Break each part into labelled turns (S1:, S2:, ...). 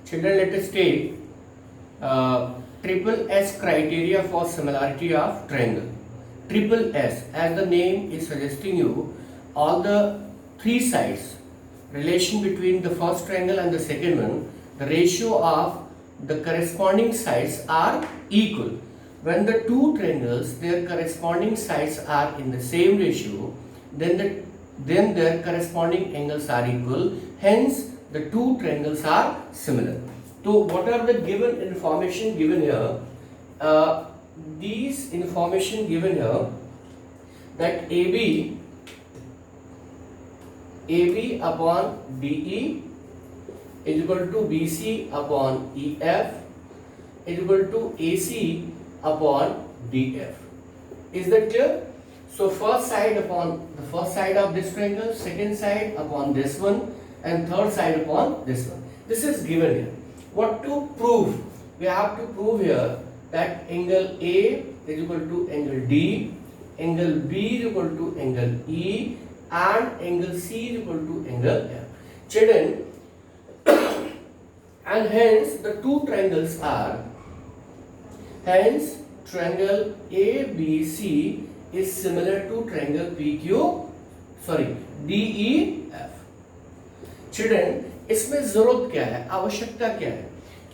S1: Children, let us take triple S criteria for similarity of triangle. Triple S, as the name is suggesting you, all the three sides, relation between the first triangle and the second one, the ratio of the corresponding sides are equal. When the two triangles, their corresponding sides are in the same ratio, then their corresponding angles are equal. Hence, the two triangles are similar. So, what are the given information given here? These information given here, that AB upon DE is equal to BC upon EF is equal to AC upon DF. Is that clear? So first side upon the first side of this triangle, second side upon this one, and third side upon this one. This is given here. What to prove? We have to prove here that angle A is equal to angle D, angle B is equal to angle E, and angle C is equal to angle F. Children, and hence the two triangles are, hence triangle ABC is similar to triangle DEF. Children, इसमें जरूरत क्या है, आवश्यकता क्या है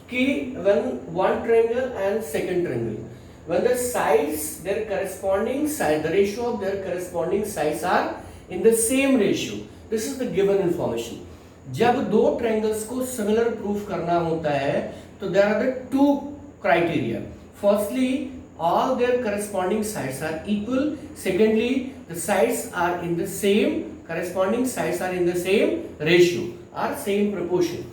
S1: कि when one triangle and second triangle, when the sides, their corresponding side, the ratio of their corresponding sides are in the same ratio. This is the given information. जब दो triangles को similar proof करना होता है तो there are the two criteria. Firstly, all their corresponding sides are equal. Secondly, the sides are in the same, corresponding sides are in the same ratio or same proportion.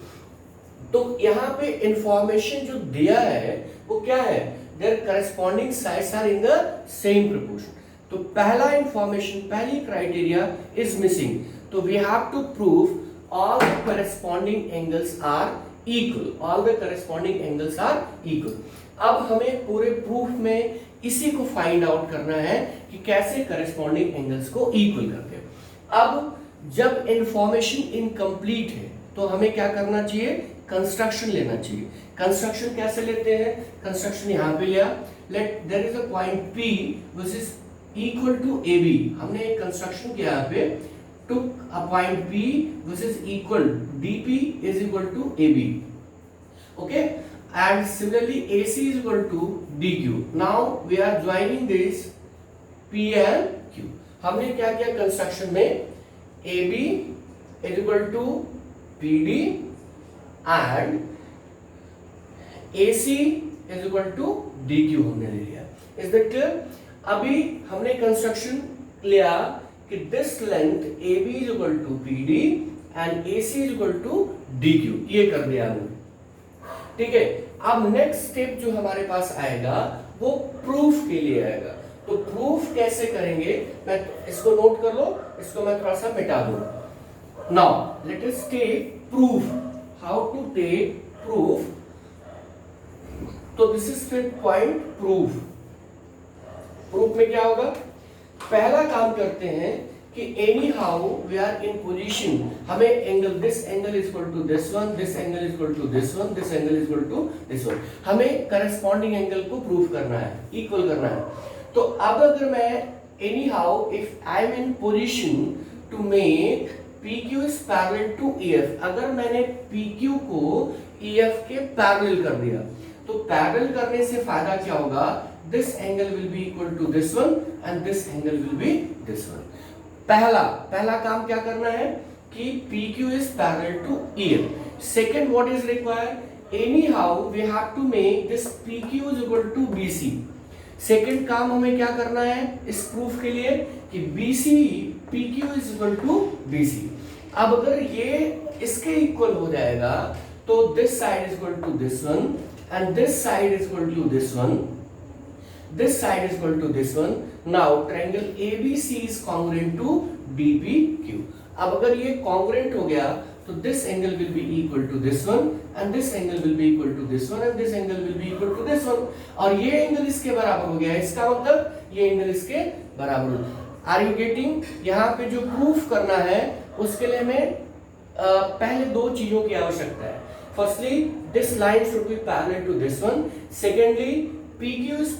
S1: तो यहाँ पे information जो दिया है वो क्या है? Their corresponding sides are in the same proportion. तो पहला इंफॉर्मेशन, पहली क्राइटेरिया is missing. तो we have to prove all the corresponding angles are equal. All the corresponding angles are equal. अब हमें पूरे प्रूफ में इसी को फाइंड आउट करना है कि कैसे करस्पॉन्डिंग एंगल्स को इक्वल करते हैं. अब जब इंफॉर्मेशन इनकम्प्लीट है तो हमें क्या करना चाहिए? कंस्ट्रक्शन लेना चाहिए. कंस्ट्रक्शन कैसे लेते हैं? कंस्ट्रक्शन यहाँ पे लिया. Let there is a point P which is equal to AB. हमने एक कंस्ट्रक्शन किया यहाँ पे. Took a point P which is equal, DP is equal to AB. Okay. And similarly AC is equal to DQ. Now we are joining this P and Q. हमने क्या किया construction में? AB is equal to PD and AC is equal to DQ हमने ले लिया. Is that clear? अभी हमने construction लिया कि this length AB is equal to PD and AC is equal to DQ. ये कर दिया हमने. ठीक है. अब नेक्स्ट स्टेप जो हमारे पास आएगा वो प्रूफ के लिए आएगा. तो प्रूफ कैसे करेंगे? मैं इसको नोट कर लो, इसको मैं थोड़ा सा मिटा दूं. Now let us take proof. How to take proof? तो this is fifth point, proof. Proof में क्या होगा? पहला काम करते हैं कि anyhow we are in position, हमें angle, this angle is equal to this one, this angle is equal to this one, this angle is equal to this one. हमें करस्पॉन्डिंग एंगल को प्रूव करना है, equal करना है. तो अब अगर मैं anyhow if I am in position to make PQ is parallel to EF, अगर मैंने PQ को EF के पैरेलल कर दिया तो पैरेलल करने से फायदा क्या होगा? This angle will be equal to this one and this angle will be this one. पहला काम क्या करना है कि PQ is parallel to EF. Second, what is required? Anyhow, we have to make this PQ is equal to BC. Second काम हमें क्या करना है इस प्रूफ के लिए कि PQ is equal to BC. अब अगर ये इसके इक्वल हो जाएगा तो this side is equal to this one and this side is equal to this one. This side is equal to this one. Now triangle ABC is congruent to DPQ. अब अगर ये congruent हो गया तो this angle will be equal to this one and this angle will be equal to this one and this angle will be equal to this one. और ये angle इसके बराबर हो गया. इसका मतलब ये एंगल इसके बराबर हो. Are you getting? यहाँ पे जो प्रूफ करना है उसके लिए हमें पहले दो चीजों की आवश्यकता है. Firstly, this line should be parallel to this one. Secondly, PQ is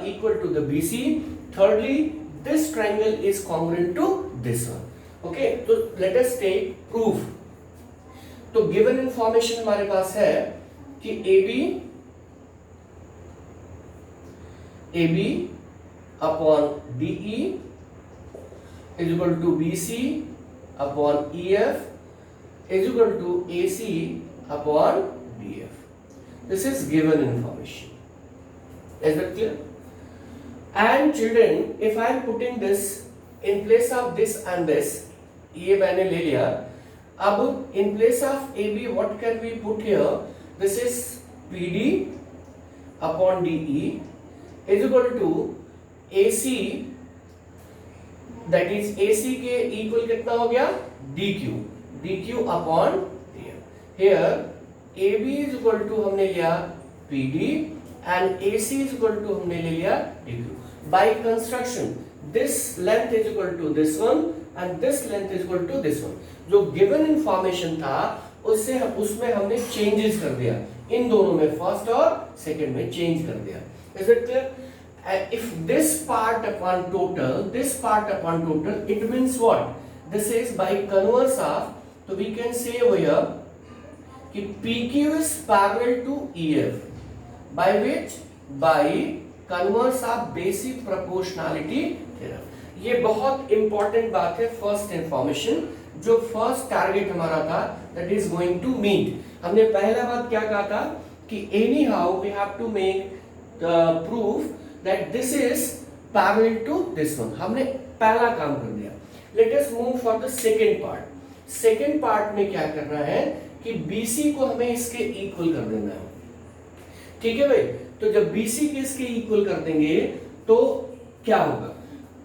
S1: equal to the BC. Thirdly, this triangle is congruent to this one. Okay, तो let us take proof. तो given information हमारे पास है कि AB upon DE is equal to BC upon EF is equal to AC upon DF. This is given information. Is that clear? And children, if I am putting this in place of this and this, ये मैंने ले लिया. अब in place of AB, what can we put here? This is PD upon DE is equal to AC, that is AC के equal कितना हो गया? DQ upon DF. Here AB is equal to हमने लिया PD and AC is equal to हमने ले लिया DQ. By construction, this length is equal to this one and this length is equal to this one. जो given information था उसमें हमने changes कर दिया, इन दोनों में फर्स्ट और सेकंड में चेंज कर दिया. Is it clear? If this part upon total, it means what? This is by converse of, so we can say over here कि PQ is parallel to EF. By which? By converse of basic proportionality theorem. ये बहुत important बात है. First information, जो first target हमारा था, that is going to meet. हमने पहला बात क्या कहा था कि anyhow we have to make the proof that this is parallel to this one. हमने पहला काम कर दिया. Let us move for the second part. Second part में क्या करना है कि BC को हमें इसके इक्वल कर देना है. ठीक है भाई. तो जब BC के इसके इक्वल कर देंगे तो क्या होगा?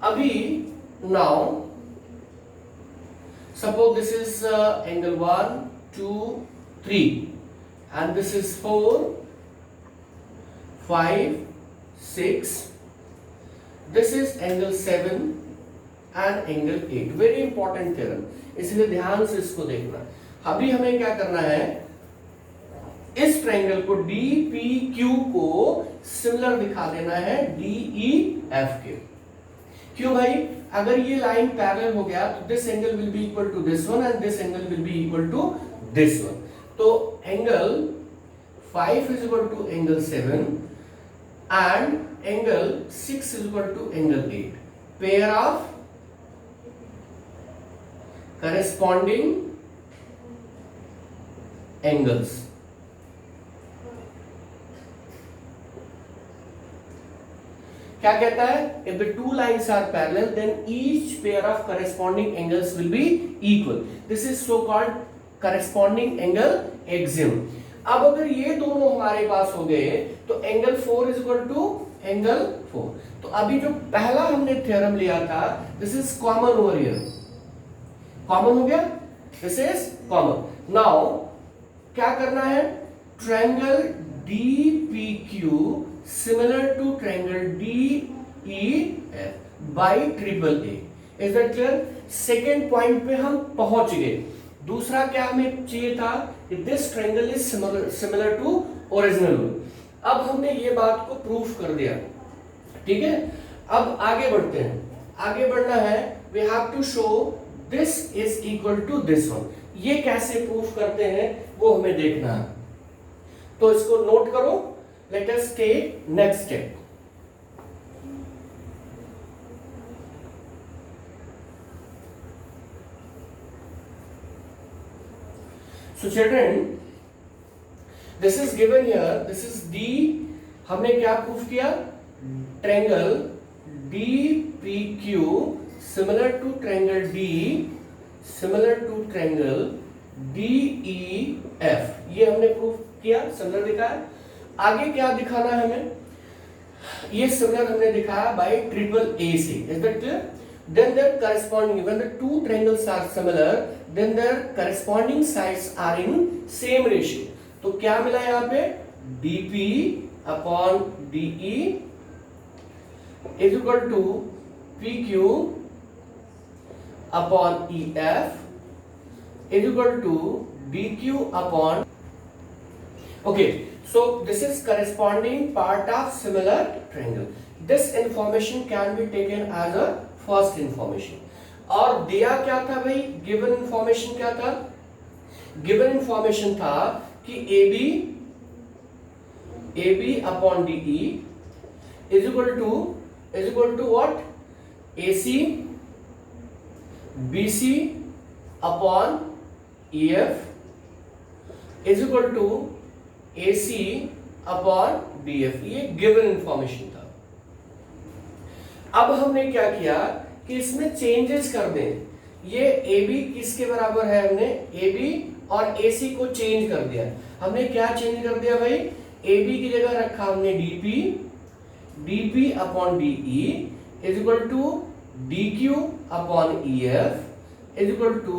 S1: अभी now suppose this is angle 1, 2, 3 and this is 4, 5, 6. This is angle 7 and angle 8. Very important theorem, इसलिए ध्यान से इसको देखना. अभी हमें क्या करना है, इस ट्रायंगल को DPQ को सिमिलर दिखा देना है DEF के. क्यों भाई? अगर ये लाइन पैरेलल हो गया तो this angle will be equal to this one and this angle will be equal to this one. तो angle 5 is equal to angle 7 and angle 6 is equal to angle 8. Pair of corresponding angles. क्या कहता है? if the two lines are parallel then each pair of corresponding angles will be equal. This is so called corresponding angle axiom. अब अगर ये दोनों हमारे पास हो गए तो angle 4 is equal to angle 4. तो अभी जो पहला हमने थ्योरम लिया था, this is common over here. Common हो गया, दिस इज कॉमन. नाउ क्या करना है? Triangle DPQ similar to triangle DEF by triple A. Is that clear? Second point पे हम पहुंच गए. दूसरा क्या हमें चाहिए था कि this triangle is similar to original. अब हमने ये बात को प्रूफ कर दिया. ठीक है, अब आगे बढ़ते हैं. आगे बढ़ना है, we have to show this is equal to this one. ये कैसे प्रूफ करते हैं वो हमें देखना है. तो इसको नोट करो. Let us take next step. So children, this is given here. This is D. हमने क्या प्रूफ किया? Triangle DPQ similar to triangle D, similar to triangle DEF. ये हमने प्रूफ किया, सिमिलर दिखाया. आगे क्या दिखाना है हमें? ये सिमिलर हमने दिखाया bye triple AC. Is that clear? Then their corresponding, when the two triangles are similar, then their corresponding sides are in same ratio. तो क्या मिला यहाँ पे? DP upon DE is equal to PQ upon EF is equal to DQ upon Okay, so this is corresponding part of similar triangle. This information can be taken as a first information. और दिया क्या था भाई, given information क्या था, given information था कि AB upon DE is equal to what, AC BC upon EF is equal to AC upon BF. ये गिवन इंफॉर्मेशन था. अब हमने क्या किया कि इसमें चेंजेस कर दें. ये AB किसके बराबर है, हमने AB और AC को चेंज कर दिया. हमने क्या चेंज कर दिया भाई, AB की जगह रखा हमने DP upon DE is equal to DQ upon EF is equal to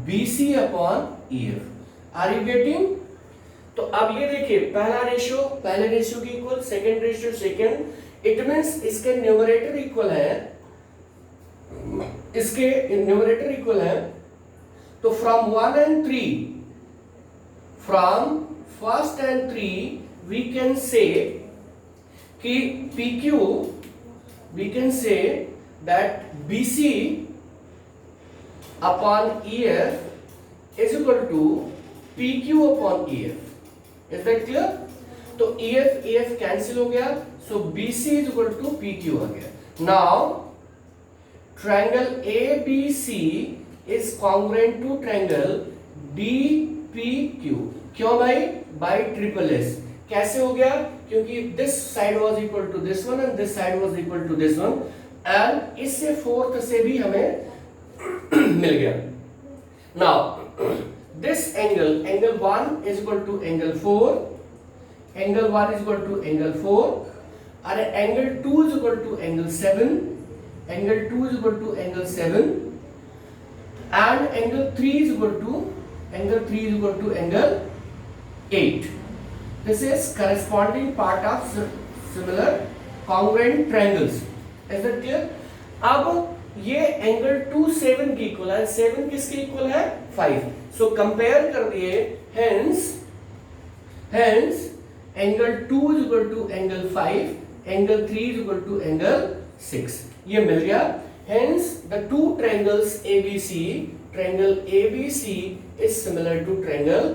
S1: BC upon EF. Are you getting? तो अब ये देखिए, पहला रेशियो की equal, second ratio second, it means इसके न्यूमरेटर इक्वल है, इसके न्यूमरेटर इक्वल है. तो from 1 and 3, from first and 3 we can say कि PQ, we can say that BC upon EF is equal to PQ upon EF. Is that clear? तो EF cancel हो गया, so BC is equal to PQ आ गया. Now triangle ABC is congruent to triangle DPQ. क्यों भाई? By triple S. कैसे हो गया? क्योंकि this side was equal to this one and this side was equal to this one, and इससे fourth से भी हमें मिल गया. Now this angle 1 is equal to angle 4, angle 1 is equal to angle 4, and angle 2 is equal to angle 7, angle 2 is equal to angle 7, and angle 3 is equal to angle 8. This is corresponding part of similar congruent triangles. Is that clear? अब ये angle 2 7 की equal है, 7 किसके equal है, 5. सो compare कर दिए, hence angle 2 is equal to angle 5, angle 3 is equal to angle 6. ये मिल गया. Hence the two triangles triangle ABC is similar to triangle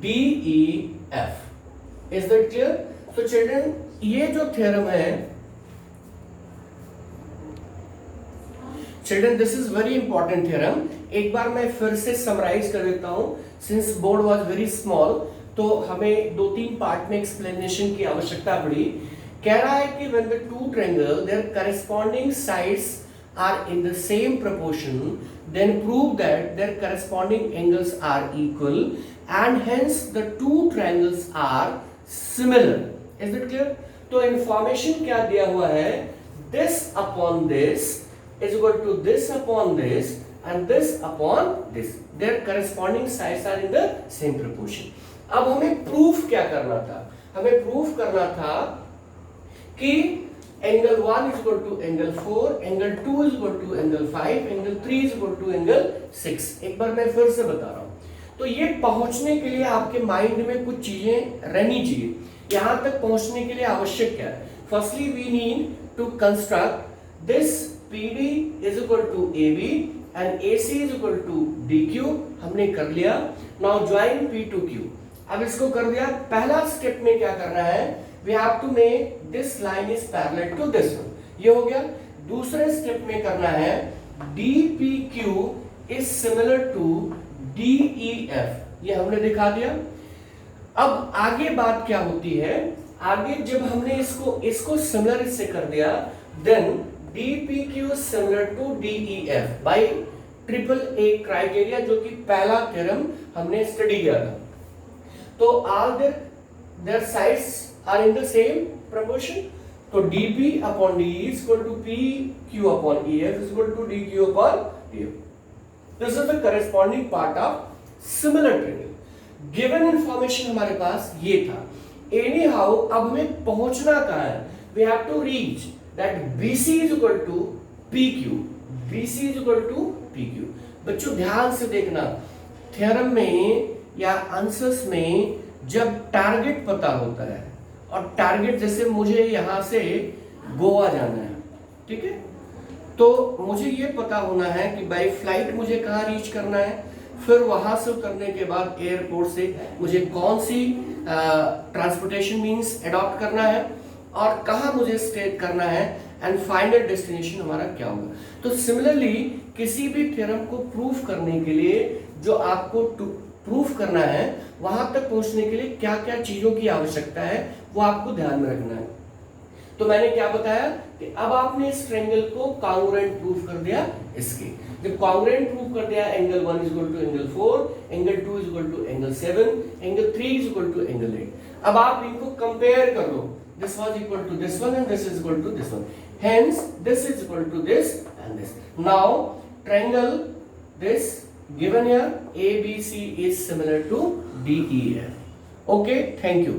S1: DEF. Is that clear? So children, ये जो थ्योरम है, children this is very important theorem. एक बार मैं फिर से समराइज कर देता हूं, since board was very small, तो हमें 2-3 पार्ट में एक्सप्लेनेशन की आवश्यकता पड़ी. कह रहा है कि when the two triangle their corresponding sides are in the same proportion, then prove that their corresponding angles are equal and hence the two triangles are similar. Is it clear? तो information क्या दिया हुआ है, this upon this is equal to this upon this and this upon this. Their corresponding sides are in the same proportion. अब हमें proof क्या करना था? हमें प्रूफ करना था कि angle 1 is equal to angle 4, angle 2 is equal to angle 5, angle 3 is equal to angle 6. एक बार मैं फिर से बता रहा हूं. तो ये पहुंचने के लिए आपके माइंड में कुछ चीजें रहनी चाहिए. यहां तक पहुंचने के लिए आवश्यक क्या है? Firstly we need to construct this PD is equal to AB and AC is equal to DQ. हमने कर लिया. Now join P to Q. अब इसको कर दिया. पहला स्टेप में क्या करना है, we have to make this line is parallel to this one. ये हो गया. दूसरे स्टेप में करना है DPQ is similar to DEF. ये हमने दिखा दिया. अब आगे बात क्या होती है, आगे जब हमने इसको सिमिलर इससे कर दिया, then DPQ is similar to DEF by triple A criteria, जो कि पहला थ्योरम हमने स्टडी किया था. तो all their sides are in the same proportion. तो DP upon DE is equal to PQ upon EF is equal to DQ upon DF. This is the corresponding part of similar triangle. Given information हमारे पास ये था. Anyhow, अब हमें पहुंचना कहाँ है? We have to reach that BC is equal to PQ. BC is equal to PQ. बच्चों ध्यान से देखना, थ्योरम में या आंसर्स में जब टारगेट पता होता है, और टारगेट जैसे मुझे यहां से गोवा जाना है, ठीक है, तो मुझे ये पता होना है कि बाय फ्लाइट मुझे कहाँ रीच करना है, फिर वहां से करने के बाद एयरपोर्ट से मुझे कौन सी ट्रांसपोर्टेशन मींस अडॉप्ट करना है और कहाँ मुझे स्टे करना है, एंड फाइनल डेस्टिनेशन हमारा क्या होगा। तो सिमिलरली किसी भी थ्योरम को प्रूफ करने के लिए जो आपको प्रूफ करना है, वहां तक पहुंचने के लिए क्या क्या चीजों की आवश्यकता है वो आपको ध्यान में रखना है। तो मैंने क्या बताया कि अब आपने इस ट्रायंगल को कॉन्ग्रुएंट प्रूफ कर दिया इसके। जब कॉन्ग्रुएंट प्रूफ कर दिया, angle 1 is equal to angle 4, angle 2 is equal to angle 7, angle 3 is equal to angle 8। अब आप इनको कंपेयर कर दो, this was equal to this one and this is equal to this one, hence this is equal to this and this. Now triangle this given here ABC is similar to DEF. Okay, thank you.